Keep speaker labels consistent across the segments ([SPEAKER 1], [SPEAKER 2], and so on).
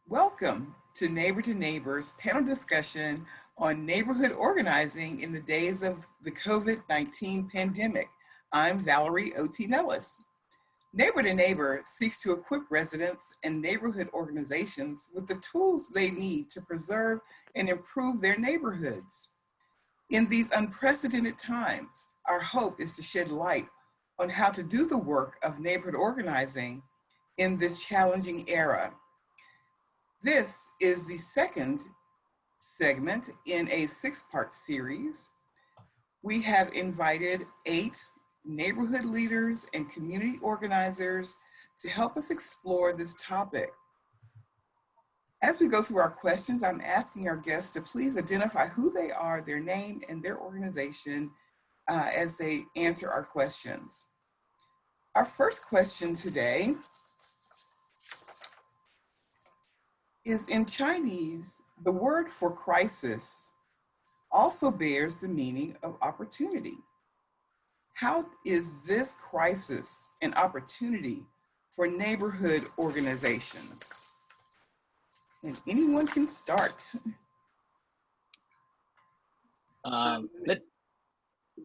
[SPEAKER 1] Welcome to Neighbor's panel discussion on neighborhood organizing in the days of the COVID-19 pandemic. I'm Valeri O.T. Nellis. Neighbor to Neighbor seeks to equip residents and neighborhood organizations with the tools they need to preserve and improve their neighborhoods. In these unprecedented times, our hope is to shed light on how to do the work of neighborhood organizing in this challenging era. This is the second segment in a 6-part series. We have invited 8 neighborhood leaders and community organizers to help us explore this topic. As we go through our questions, I'm asking our guests to please identify who they are, their name, and their organization as they answer our questions. Our first question today is in Chinese. The word for crisis also bears the meaning of opportunity. How is this crisis an opportunity for neighborhood organizations? And anyone can start.
[SPEAKER 2] Go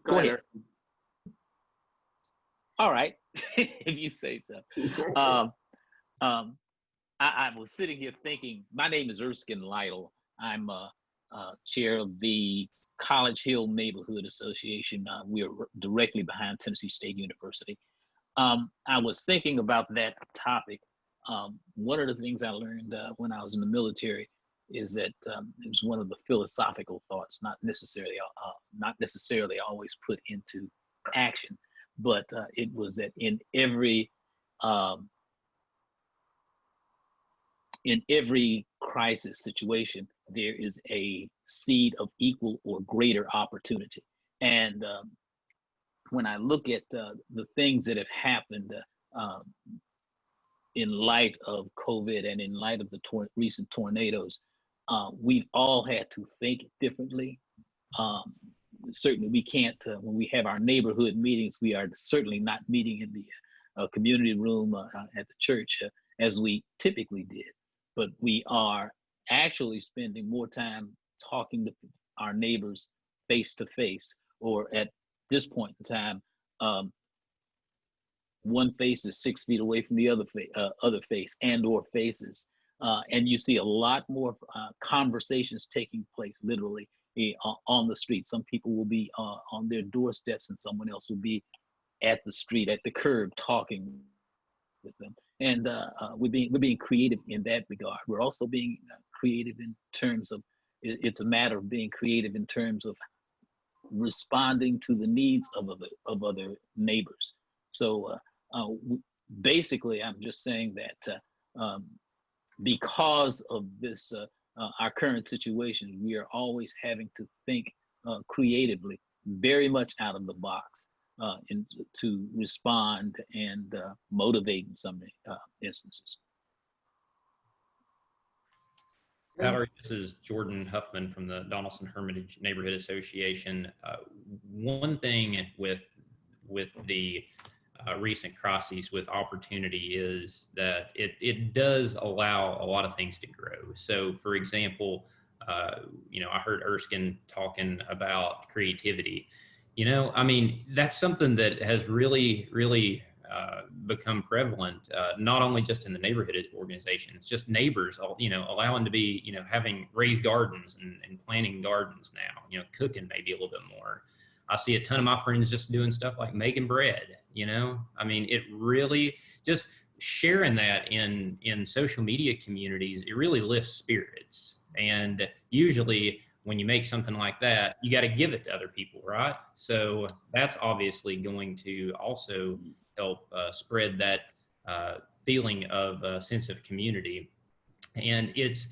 [SPEAKER 2] ahead. All right, if you say so. I was sitting here thinking, my name is Erskin Lytle. I'm chair of the College Hill Neighborhood Association. We are directly behind Tennessee State University. I was thinking about that topic. One of the things I learned when I was in the military is that it was one of the philosophical thoughts, not necessarily always put into action, but it was that in every crisis situation, there is a seed of equal or greater opportunity. And when I look at the things that have happened in light of COVID and in light of the recent tornadoes, we've all had to think differently. Certainly we can't, when we have our neighborhood meetings, we are certainly not meeting in the community room at the church as we typically did. But we are actually spending more time talking to our neighbors face to face, or at this point in time, one face is 6 feet away from the other face and or faces. And you see a lot more conversations taking place literally on the street. Some people will be on their doorsteps and someone else will be at the street, at the curb, talking with them. And we're being creative in that regard. We're also being creative in terms of, it's a matter of being creative in terms of responding to the needs of other neighbors. So basically, I'm just saying that because of this, our current situation, we are always having to think creatively, very much out of the box. To respond and motivate in some instances.
[SPEAKER 3] Valeri, this is Jordan Huffman from the Donaldson Hermitage Neighborhood Association. One thing with the recent crises with opportunity is that it does allow a lot of things to grow. So, for example, I heard Erskin talking about creativity. I mean, that's something that has really, really become prevalent, not only just in the neighborhood organizations, just neighbors, allowing to be, having raised gardens and planting gardens now, cooking maybe a little bit more. I see a ton of my friends just doing stuff like making bread, I mean, it really just sharing that in social media communities, it really lifts spirits. And usually, when you make something like that, you got to give it to other people, right? So that's obviously going to also help spread that feeling of a sense of community. And it's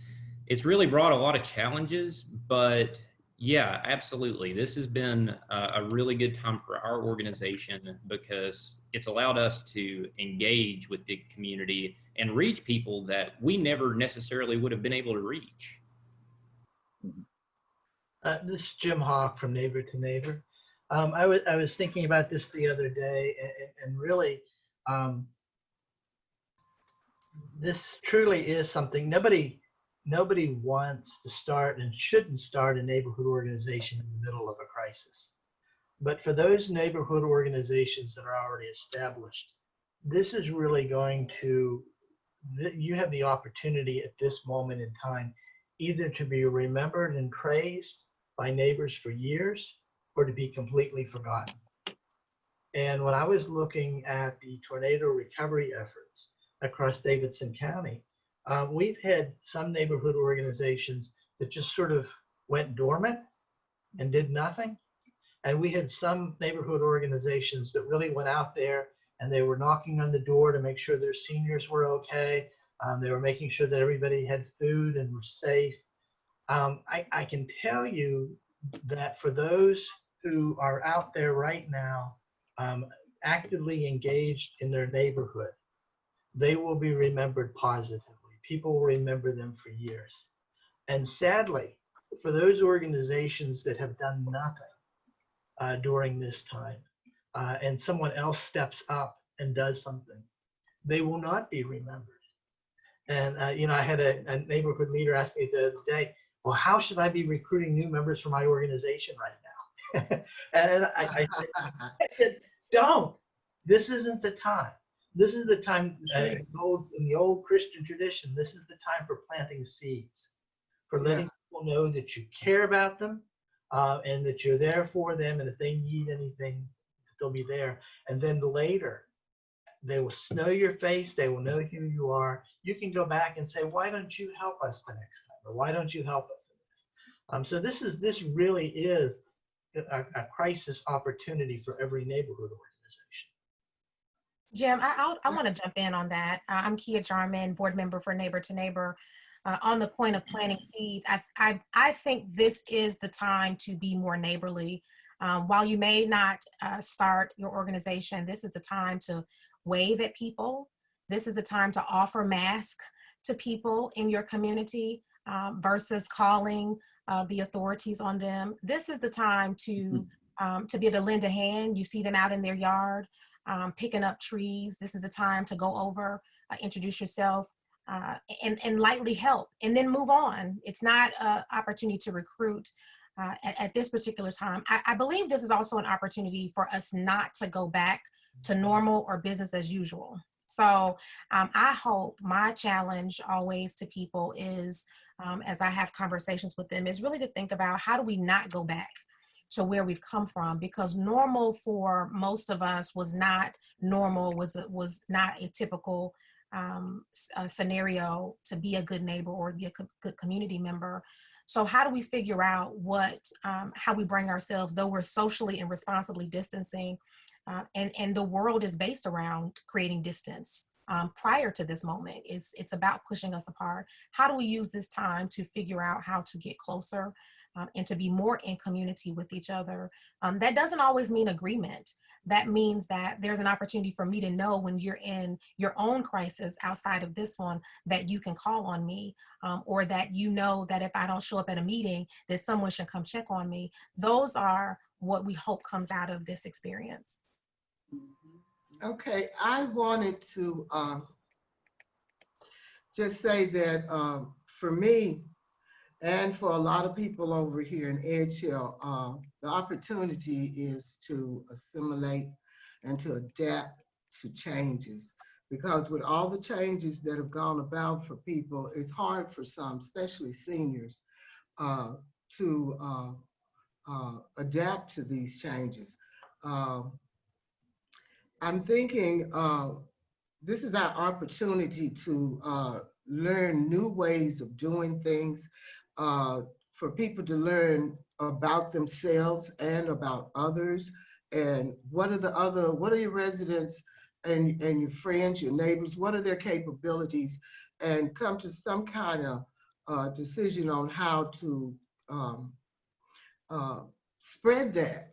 [SPEAKER 3] really brought a lot of challenges, but yeah, absolutely. This has been a really good time for our organization because it's allowed us to engage with the community and reach people that we never necessarily would have been able to reach.
[SPEAKER 4] This is Jim Hawk from Neighbor to Neighbor. I was thinking about this the other day, and really, this truly is something. Nobody nobody wants to start and shouldn't start a neighborhood organization in the middle of a crisis. But for those neighborhood organizations that are already established, this is really going to, you have the opportunity at this moment in time either to be remembered and praised by neighbors for years or to be completely forgotten. And when I was looking at the tornado recovery efforts across Davidson County, we've had some neighborhood organizations that just sort of went dormant and did nothing. And we had some neighborhood organizations that really went out there and they were knocking on the door to make sure their seniors were okay. They were making sure that everybody had food and were safe. I can tell you that for those who are out there right now, actively engaged in their neighborhood, they will be remembered positively. People will remember them for years. And sadly, for those organizations that have done nothing during this time, and someone else steps up and does something, they will not be remembered. And you know, I had a neighborhood leader ask me the other day, well, how should I be recruiting new members for my organization right now? And I said, don't. This isn't the time. This is the time, in the old Christian tradition, this is the time for planting seeds, for letting people know that you care about them, and that you're there for them, and if they need anything, they'll be there. And then later, they will know your face, they will know who you are. You can go back and say, why don't you help us the next time? Or why don't you help us in this? So this really is a crisis opportunity for every neighborhood organization.
[SPEAKER 5] Jim, I want to jump in on that. I'm Kia Jarmon, board member for Neighbor to Neighbor. On the point of planting seeds, I think this is the time to be more neighborly. While you may not start your organization, this is the time to wave at people. This is the time to offer masks to people in your community versus calling the authorities on them. This is the time to be able to lend a hand. You see them out in their yard, picking up trees. This is the time to go over, introduce yourself, and lightly help, and then move on. It's not an opportunity to recruit at this particular time. I believe this is also an opportunity for us not to go back to normal or business as usual. So I hope my challenge always to people is, as I have conversations with them, is really to think about how do we not go back to where we've come from, because normal for most of us was not normal, was not a typical scenario to be a good neighbor or be a good community member. So how do we figure out how we bring ourselves, though we're socially and responsibly distancing, and the world is based around creating distance prior to this moment. It's about pushing us apart. How do we use this time to figure out how to get closer and to be more in community with each other? That doesn't always mean agreement. That means that there's an opportunity for me to know when you're in your own crisis outside of this one, that you can call on me, or that you know that if I don't show up at a meeting, that someone should come check on me. Those are what we hope comes out of this experience.
[SPEAKER 6] Okay, I wanted to just say that for me, and for a lot of people over here in Edge Hill, the opportunity is to assimilate and to adapt to changes. Because with all the changes that have gone about for people, it's hard for some, especially seniors, to adapt to these changes. I'm thinking this is our opportunity to learn new ways of doing things, for people to learn about themselves and about others, and what are your residents and your friends, your neighbors, what are their capabilities, and come to some kind of decision on how to spread that.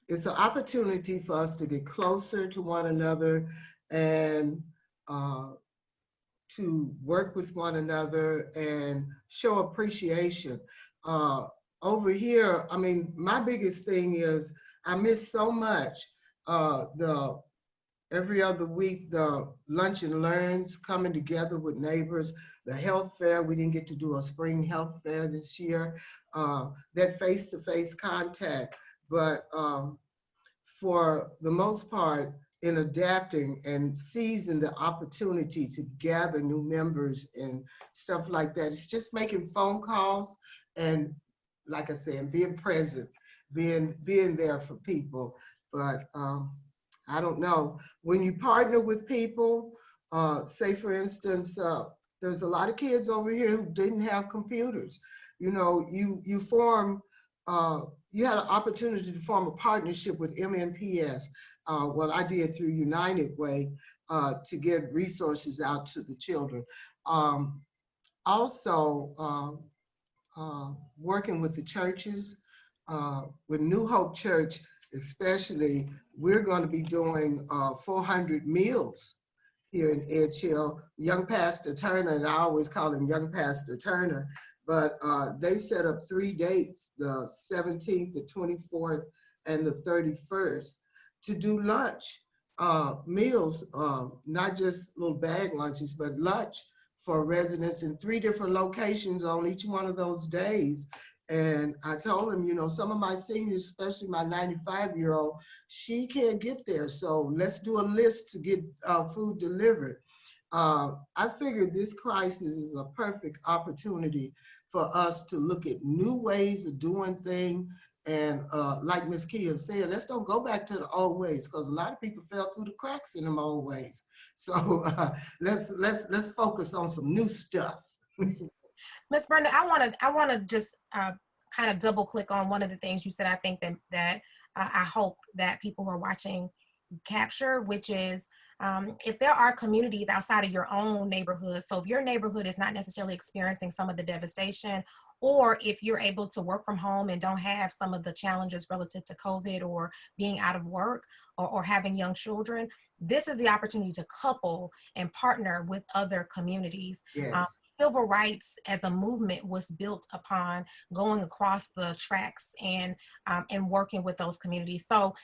[SPEAKER 6] It's an opportunity for us to get closer to one another and to work with one another and show appreciation. Over here, I mean, my biggest thing is I miss so much the every other week, the lunch and learns, coming together with neighbors, the health fair. We didn't get to do a spring health fair this year. That face-to-face contact, but for the most part, in adapting and seizing the opportunity to gather new members and stuff like that, it's just making phone calls and, like I said, being present, being there for people. But I don't know, when you partner with people, say for instance, there's a lot of kids over here who didn't have computers. You know, you form, you had an opportunity to form a partnership with MNPS. Well, I did through United Way to get resources out to the children. Also, working with the churches, with New Hope Church especially, we're going to be doing 400 meals here in Edge Hill. Young Pastor Turner, and I always call him Young Pastor Turner, but they set up 3 dates, the 17th, the 24th, and the 31st, to do lunch, meals, not just little bag lunches, but lunch for residents in 3 different locations on each one of those days. And I told him, you know, some of my seniors, especially my 95-year-old, she can't get there. So let's do a list to get food delivered. I figure this crisis is a perfect opportunity for us to look at new ways of doing things. And like Ms. Kia said, let's don't go back to the old ways, because a lot of people fell through the cracks in them old ways. So let's focus on some new stuff.
[SPEAKER 5] Miss Brenda, I want to just kind of double click on one of the things you said. I think that I hope that people who are watching capture, which is if there are communities outside of your own neighborhood. So if your neighborhood is not necessarily experiencing some of the devastation, or if you're able to work from home and don't have some of the challenges relative to COVID or being out of work or having young children, this is the opportunity to couple and partner with other communities.
[SPEAKER 6] Yes.
[SPEAKER 5] Civil rights as a movement was built upon going across the tracks and working with those communities. So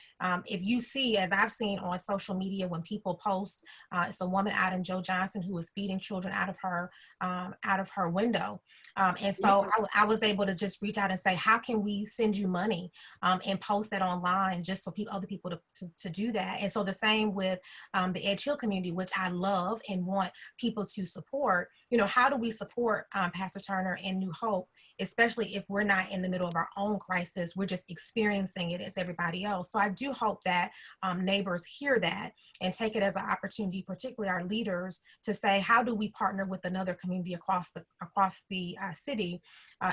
[SPEAKER 5] if you see, as I've seen on social media, when people post, it's a woman out in Joe Johnson who is feeding children out of her window. And so I was able to just reach out and say, how can we send you money, and post that online just so other people to do that. And so the same with the Edge Hill community, which I love and want people to support. You know, how do we support Pastor Turner and New Hope, especially if we're not in the middle of our own crisis, we're just experiencing it as everybody else. So I do hope that neighbors hear that and take it as an opportunity, particularly our leaders, to say, how do we partner with another community across the city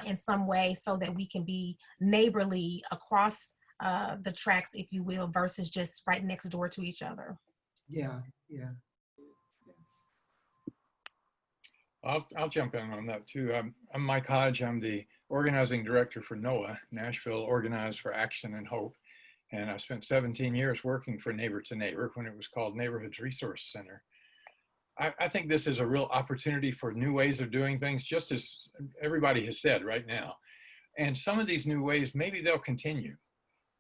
[SPEAKER 5] in some way, so that we can be neighborly across the tracks, if you will, versus just right next door to each other.
[SPEAKER 6] Yeah.
[SPEAKER 1] Yes.
[SPEAKER 7] I'll jump in on that too. I'm Mike Hodge. I'm the organizing director for NOAH, Nashville Organized for Action and Hope. And I spent 17 years working for Neighbor to Neighbor when it was called Neighborhoods Resource Center. I think this is a real opportunity for new ways of doing things, just as everybody has said right now. And some of these new ways, maybe they'll continue.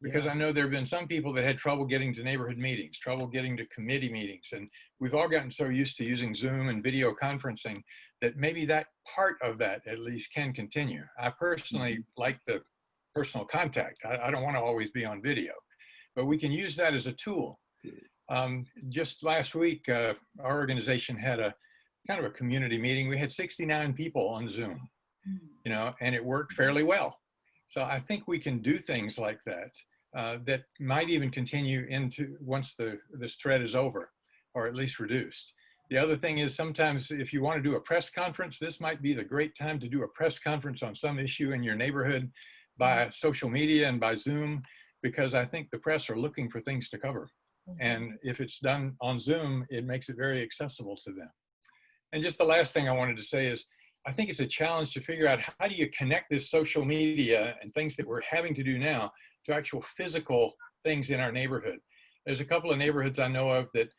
[SPEAKER 7] Because I know there have been some people that had trouble getting to neighborhood meetings, trouble getting to committee meetings. And we've all gotten so used to using Zoom and video conferencing that maybe that part of that at least can continue. I personally like the personal contact. I don't want to always be on video, but we can use that as a tool. Just last week, our organization had a kind of a community meeting. We had 69 people on Zoom, you know, and it worked fairly well. So I think we can do things like that. That might even continue into once this threat is over, or at least reduced. The other thing is, sometimes if you want to do a press conference, this might be the great time to do a press conference on some issue in your neighborhood by social media and by Zoom, because I think the press are looking for things to cover. And if it's done on Zoom, it makes it very accessible to them. And just the last thing I wanted to say is, I think it's a challenge to figure out, how do you connect this social media and things that we're having to do now to actual physical things in our neighborhood. There's a couple of neighborhoods I know of that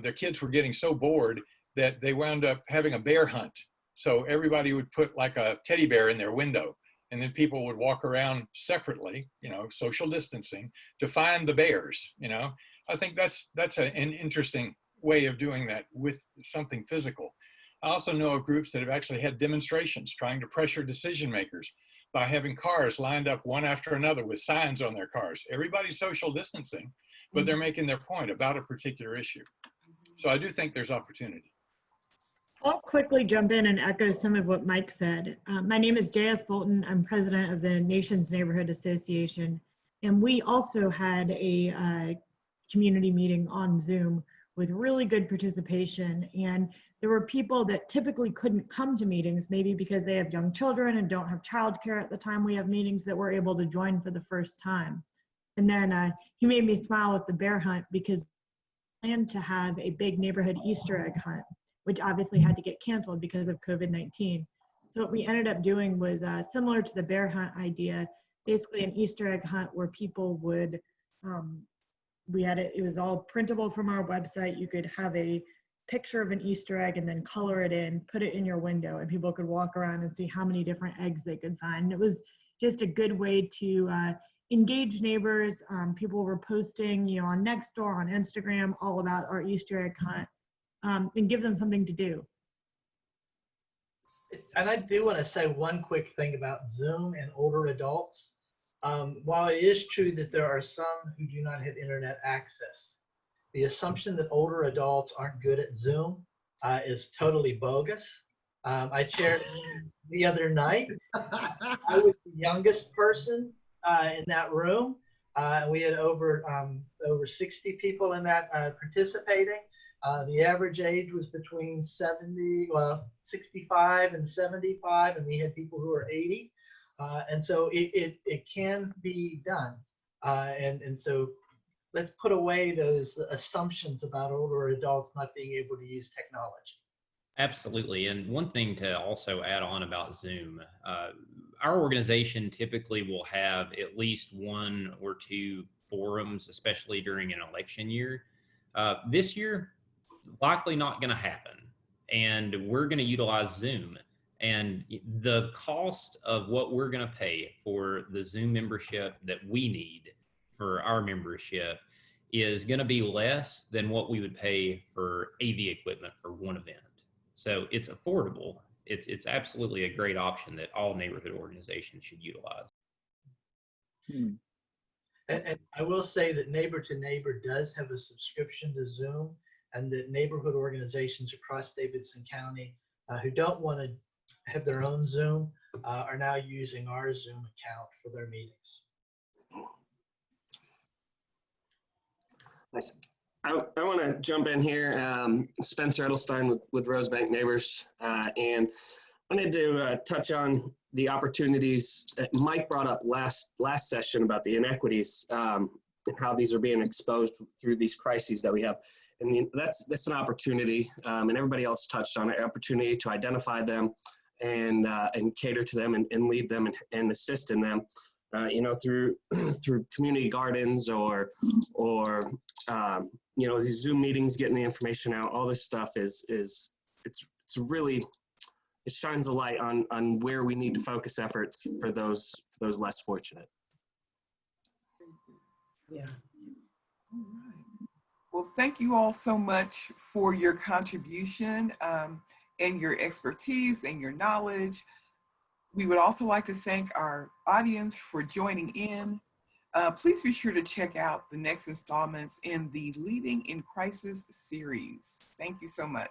[SPEAKER 7] their kids were getting so bored that they wound up having a bear hunt. So everybody would put like a teddy bear in their window, and then people would walk around separately, you know, social distancing, to find the bears, you know. I think that's an interesting way of doing that with something physical. I also know of groups that have actually had demonstrations trying to pressure decision makers by having cars lined up one after another with signs on their cars. Everybody's social distancing, but they're making their point about a particular issue. So I do think there's opportunity.
[SPEAKER 8] I'll quickly jump in and echo some of what Mike said. My name is J.S. Bolton. I'm president of the Nation's Neighborhood Association. And we also had a community meeting on Zoom with really good participation. And there were people that typically couldn't come to meetings, maybe because they have young children and don't have childcare at the time we have meetings, that were able to join for the first time. And then he made me smile with the bear hunt, because we planned to have a big neighborhood Easter egg hunt, which obviously had to get canceled because of COVID-19. So what we ended up doing was similar to the bear hunt idea, basically an Easter egg hunt where people would, it was all printable from our website. You could have a picture of an Easter egg and then color it in, put it in your window, and people could walk around and see how many different eggs they could find. And it was just a good way to engage neighbors. People were posting, on Nextdoor, on Instagram, all about our Easter egg hunt, and give them something to do.
[SPEAKER 4] And I do want to say one quick thing about Zoom and older adults. While it is true that there are some who do not have internet access, the assumption that older adults aren't good at Zoom is totally bogus. I shared the other night, I was the youngest person in that room. We had over 60 people in that participating. The average age was between 65 and 75, and we had people who were 80. And so it can be done. And so let's put away those assumptions about older adults not being able to use technology.
[SPEAKER 3] Absolutely. And one thing to also add on about Zoom, our organization typically will have at least one or two forums, especially during an election year. This year, likely not going to happen. And we're going to utilize Zoom. And the cost of what we're going to pay for the Zoom membership that we need for our membership is going to be less than what we would pay for AV equipment for one event. So it's affordable. It's absolutely a great option that all neighborhood organizations should utilize.
[SPEAKER 4] And I will say that Neighbor to Neighbor does have a subscription to Zoom, and that neighborhood organizations across Davidson County who don't want to have their own Zoom are now using our Zoom account for their meetings.
[SPEAKER 9] Nice. I want to jump in here. Spencer Edelstein with Rosebank Neighbors, and wanted to touch on the opportunities that Mike brought up last session about the inequities and how these are being exposed through these crises that we have. And that's an opportunity, and everybody else touched on it, opportunity to identify them and cater to them and lead them and assist in them. Through community gardens or these Zoom meetings, getting the information out. All this stuff it's really, it shines a light on where we need to focus efforts for those less fortunate.
[SPEAKER 6] Yeah.
[SPEAKER 1] All right. Well, thank you all so much for your contribution and your expertise and your knowledge. We would also like to thank our audience for joining in. Please be sure to check out the next installments in the Leading in Crisis series. Thank you so much.